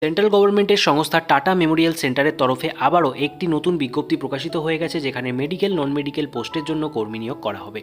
Central গভর্নমেন্টের সংস্থা tata Memorial সেন্টারের তরফে আবারও একটি নতুন বিজ্ঞপ্তি প্রকাশিত হয়ে গেছে, যেখানে মেডিকেল নন মেডিকেল পোস্টের জন্য কর্মী নিয়োগ করা হবে।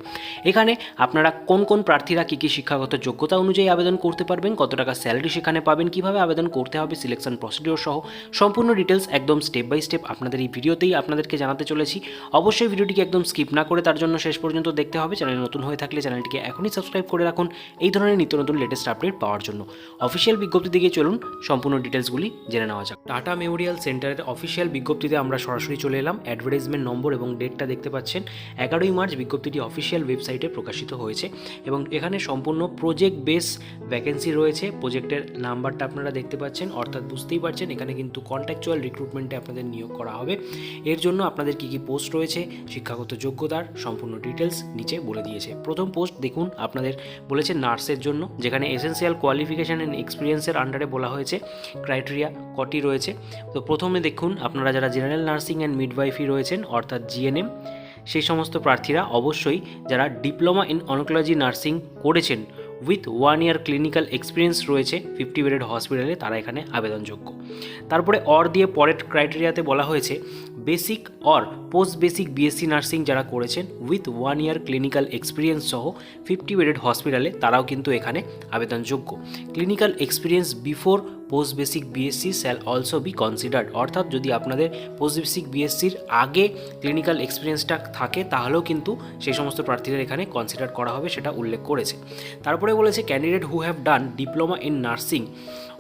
এখানে আপনারা কোন কোন প্রার্থীরা কী কী শিক্ষাগত যোগ্যতা অনুযায়ী আবেদন করতে পারবেন, কত টাকা স্যালারি সেখানে পাবেন, কিভাবে আবেদন করতে হবে, সিলেকশন প্রসিডিওর সহ সম্পূর্ণ ডিটেলস একদম স্টেপ বাই স্টেপ আপনাদের এই ভিডিওতেই আপনাদেরকে জানাতে চলেছি। অবশ্যই ভিডিওটিকে একদম স্কিপ না করে তার জন্য শেষ পর্যন্ত দেখতে হবে। চ্যানেল নতুন হয়ে থাকলে চ্যানেলটিকে এখনই সাবস্ক্রাইব করে রাখুন এই ধরনের নিত্য নতুন লেটেস্ট আপডেট পাওয়ার জন্য। অফিসিয়াল বিজ্ঞপ্তি দিকে চলুন সম্পূর্ণ ডিটেলসগুলি জেনে নেওয়া যাক। টাটা মেমোরিয়াল সেন্টারের অফিসিয়াল বিজ্ঞপ্তিতে আমরা সরাসরি চলে এলাম। অ্যাডভার্টাইজমেন্ট নম্বর এবং ডেটটা দেখতে পাচ্ছেন। 11ই মার্চ বিজ্ঞপ্তিটি অফিসিয়াল ওয়েবসাইটে প্রকাশিত হয়েছে এবং এখানে সম্পূর্ণ প্রজেক্ট বেস ভ্যাকেন্সি রয়েছে। প্রজেক্টের নাম্বারটা আপনারা দেখতে পাচ্ছেন, অর্থাৎ বুঝতেই পারছেন এখানে কিন্তু কন্ট্রাকচুয়াল রিক্রুটমেন্টে আপনাদের নিয়োগ করা হবে। এর জন্য আপনাদের কী কী পোস্ট রয়েছে, শিক্ষাগত যোগ্যতার সম্পূর্ণ ডিটেলস নিচে বলে দিয়েছে। প্রথম পোস্ট দেখুন, আপনাদের বলেছে নার্সের জন্য, যেখানে এসেন্সিয়াল কোয়ালিফিকেশান অ্যান্ড এক্সপিরিয়েন্সের আন্ডারে বলা হয়েছে ক্রাইটেরিয়া কটি রয়েছে। তো প্রথমে দেখুন, আপনারা যারা জেনারেল নার্সিং অ্যান্ড মিডওয়াইফি রয়েছেন অর্থাৎ জিএনএম, সেই সমস্ত প্রার্থীরা অবশ্যই যারা ডিপ্লোমা ইন অনকোলজি নার্সিং করেছেন উইথ 1 ইয়ার ক্লিনিক্যাল এক্সপিরিয়েন্স রয়েছে 50 বেডেড হসপিটালে, তারা এখানে আবেদনযোগ্য। তারপরে অর দিয়ে পরের ক্রাইটেরিয়াতে বলা হয়েছে basic or post basic BSc nursing যারা করেছেন উইথ 1 ইয়ার ক্লিনিক্যাল এক্সপিরিয়েন্স সহ 50 বেডেড হসপিটালে, তারাও কিন্তু এখানে আবেদনযোগ্য। Clinical experience before post basic BSc shall also be considered, অর্থাৎ যদি আপনাদের পোস্ট বেসিক বিএসসির আগে ক্লিনিক্যাল এক্সপিরিয়েন্সটা থাকে তাহলেও কিন্তু সেই সমস্ত প্রার্থীদের এখানে কনসিডার করা হবে, সেটা উল্লেখ করেছে। তারপরে বলেছে candidate who have done diploma in nursing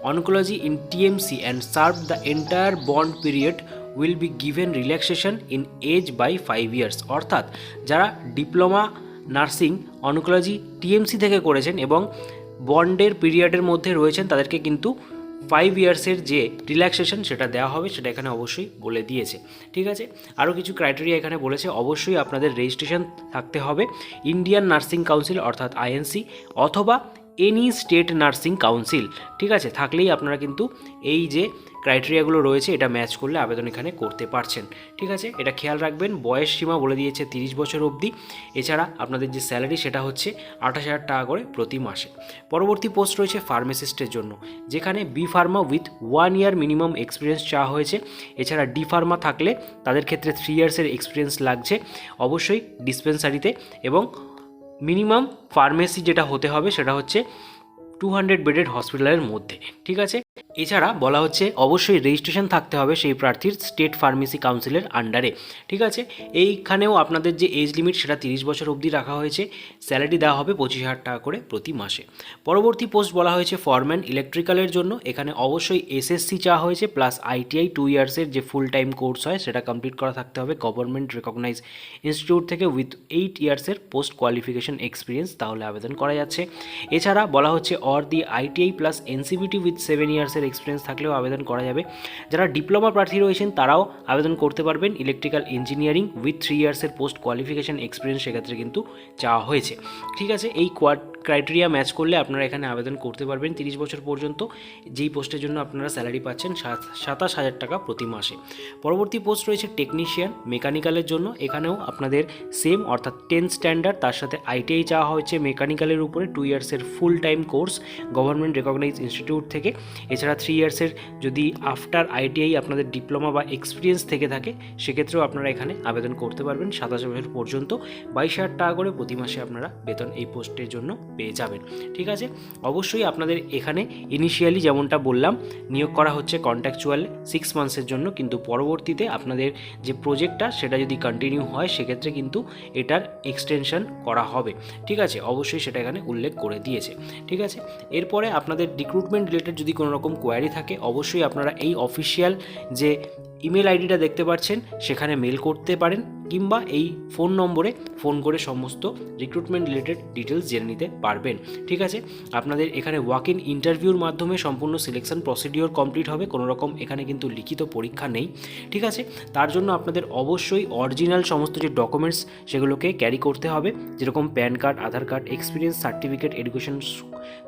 oncology in TMC and serve the entire bond period will be given relaxation in age by 5 years, অর্থাৎ যারা ডিপ্লোমা নার্সিং অনকোলজি টিএমসি থেকে করেছেন এবং বন্ডের পিরিয়ডের মধ্যে রয়েছেন তাদেরকে কিন্তু 5 ইয়ার্সের যে রিল্যাক্সেশন সেটা দেওয়া হবে, সেটা এখানে অবশ্যই বলে দিয়েছে। ঠিক আছে, আরও কিছু ক্রাইটেরিয়া এখানে বলেছে। অবশ্যই আপনাদের রেজিস্ট্রেশন থাকতে হবে ইন্ডিয়ান নার্সিং কাউন্সিল অর্থাৎ আইএনসি অথবা এনি স্টেট নার্সিং কাউন্সিল, ঠিক আছে, থাকলেই আপনারা কিন্তু এই যে ক্রাইটেরিয়াগুলো রয়েছে এটা ম্যাচ করলে আবেদন এখানে করতে পারছেন। ঠিক আছে, এটা খেয়াল রাখবেন। বয়স সীমা বলে দিয়েছে 30 বছর অবধি। এছাড়া আপনাদের যে স্যালারি সেটা হচ্ছে 28,000 টাকা করে প্রতি মাসে। পরবর্তী পোস্ট রয়েছে ফার্মাসিস্টের জন্য, যেখানে B pharma with 1 year minimum experience চাওয়া হয়েছে। এছাড়া ডি ফার্মা থাকলে তাদের ক্ষেত্রে 3 ইয়ার্সের এক্সপিরিয়েন্স লাগছে অবশ্যই ডিসপেন্সারিতে, এবং মিনিমাম ফার্মেসি যেটা হতে হবে সেটা হচ্ছে 200 বেডেড হসপিটালের মধ্যে। ঠিক আছে, এছাড়া বলা হচ্ছে অবশ্যই রেজিস্ট্রেশন থাকতে হবে সেই প্রার্থীর স্টেট ফার্মেসি কাউন্সিলের আন্ডারে। ঠিক আছে, এইখানেও আপনাদের যে এজ লিমিট সেটা 30 বছর অবধি রাখা হয়েছে। স্যালারি দেওয়া হবে 25,000 টাকা করে প্রতি মাসে। পরবর্তী পোস্ট বলা হয়েছে ফরম্যান ইলেকট্রিক্যালের জন্য। এখানে অবশ্যই এসএসসি চাওয়া হয়েছে প্লাস আইটিআই 2 ইয়ার্সের যে ফুল টাইম কোর্স হয় সেটা কমপ্লিট করা থাকতে হবে গভর্নমেন্ট রেকগনাইজ ইনস্টিটিউট থেকে উইথ 8 ইয়ার্সের পোস্ট কোয়ালিফিকেশন এক্সপিরিয়েন্স, তাহলে আবেদন করা যাচ্ছে। এছাড়া বলা হচ্ছে or the ITI plus NCVT with 7 ইয়ার্সের এক্সপিরিয়েন্স থাকলেও আবেদন করা যাবে। যারা ডিপ্লোমা প্রার্থী রয়েছেন তারাও আবেদন করতে পারবেন ইলেকট্রিক্যাল ইঞ্জিনিয়ারিং উইথ 3 ইয়ার্সের পোস্ট কোয়ালিফিকেশন এক্সপিরিয়েন্স সেক্ষেত্রে কিন্তু চাওয়া হয়েছে। ঠিক আছে, এই ক্রাইটেরিয়া ম্যাচ করলে আপনারা এখানে আবেদন করতে পারবেন 30 বছর পর্যন্ত, যেই পোস্টের জন্য আপনারা স্যালারি পাচ্ছেন 27,000 টাকা প্রতি মাসে। পরবর্তী পোস্ট রয়েছে টেকনিশিয়ান মেকানিক্যালের জন্য। এখানেও আপনাদের সেম অর্থাৎ 10 স্ট্যান্ডার্ড, তার সাথে আইটিআই চাওয়া হয়েছে মেকানিক্যালের উপরে 2 ইয়ার্সের full time course government recognise institute থেকে। এছাড়া 3 ইয়ার্সের যদি আফটার আইটিআই আপনাদের ডিপ্লোমা বা এক্সপিরিয়েন্স থেকে থাকে সেক্ষেত্রেও আপনারা এখানে আবেদন করতে পারবেন 27 বছর পর্যন্ত। 22,000 টাকা করে প্রতি মাসে আপনারা বেতন এই পোস্টের জন্য পেয়ে যাবেন। ঠিক আছে, অবশ্যই আপনাদের এখানে ইনিশিয়ালি যেমনটা বললাম নিয়োগ করা হচ্ছে কন্ট্রাকচুয়াল 6 মান্থসের জন্য, কিন্তু পরবর্তীতে আপনাদের যে প্রজেক্টটা সেটা যদি কন্টিনিউ হয় সেক্ষেত্রে কিন্তু এটার এক্সটেনশন করা হবে। ঠিক আছে, অবশ্যই সেটা এখানে উল্লেখ করে দিয়েছে। ঠিক আছে, এরপরে আপনাদের রিক্রুটমেন্ট রিলেটেড যদি কোনো রকম কোয়ারি থাকে অবশ্যই আপনারা এই অফিসিয়াল যে ইমেল আইডিটা দেখতে পাচ্ছেন সেখানে মেল করতে পারেন, কিংবা এই ফোন নম্বরে ফোন করে সমস্ত রিক্রুটমেন্ট রিলেটেড ডিটেলস জেনে নিতে পারবেন। ঠিক আছে, আপনাদের এখানে ওয়াক ইন ইন্টারভিউর মাধ্যমে সম্পূর্ণ সিলেকশন প্রসিডিওর কমপ্লিট হবে, কোনো রকম এখানে কিন্তু লিখিত পরীক্ষা নেই। ঠিক আছে, তার জন্য আপনাদের অবশ্যই অরিজিনাল সমস্ত যে ডকুমেন্টস সেগুলোকে ক্যারি করতে হবে, যেরকম PAN card, Aadhaar card, experience certificate, education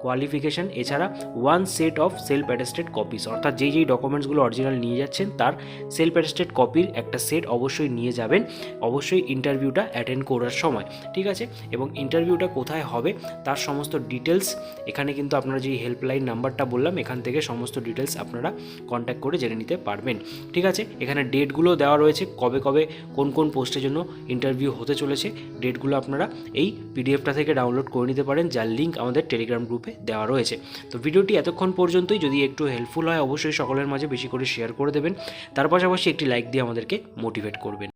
qualification, এছাড়া 1 set of self attested copies, অর্থাৎ যেই ডকুমেন্টসগুলো অরিজিনাল নিয়ে যাচ্ছেন তার সেলফ অ্যাটেস্টেড কপির একটা সেট অবশ্যই নিয়ে যাবেন। অবশ্যই ইন্টারভিউটা অ্যাটেন্ড করার সময়, ঠিক আছে। এবং ইন্টারভিউটা কোথায় হবে তার সমস্ত ডিটেলস এখানে কিন্তু আপনারা যে হেল্পলাইন নাম্বারটা বললাম এখান থেকে সমস্ত ডিটেলস আপনারা কন্ট্যাক্ট করে জেনে নিতে পারবেন, ঠিক আছে। এখানে ডেটগুলো দেওয়া রয়েছে, কবে কবে কোন কোন পোস্টের জন্য ইন্টারভিউ হতে চলেছে, ডেটগুলো আপনারা এই পিডিএফটা থেকে ডাউনলোড করে নিতে পারেন, যার লিঙ্ক আমাদের টেলিগ্রাম গ্রুপে দেওয়া রয়েছে। তো ভিডিওটি এতক্ষণ পর্যন্তই, যদি একটু হেল্পফুল হয় অবশ্যই সকলের মাঝে বেশি করে শেয়ার করে দেবেন, তার পাশাপাশি একটি লাইক দিয়ে আমাদেরকে মোটিভেট করবেন।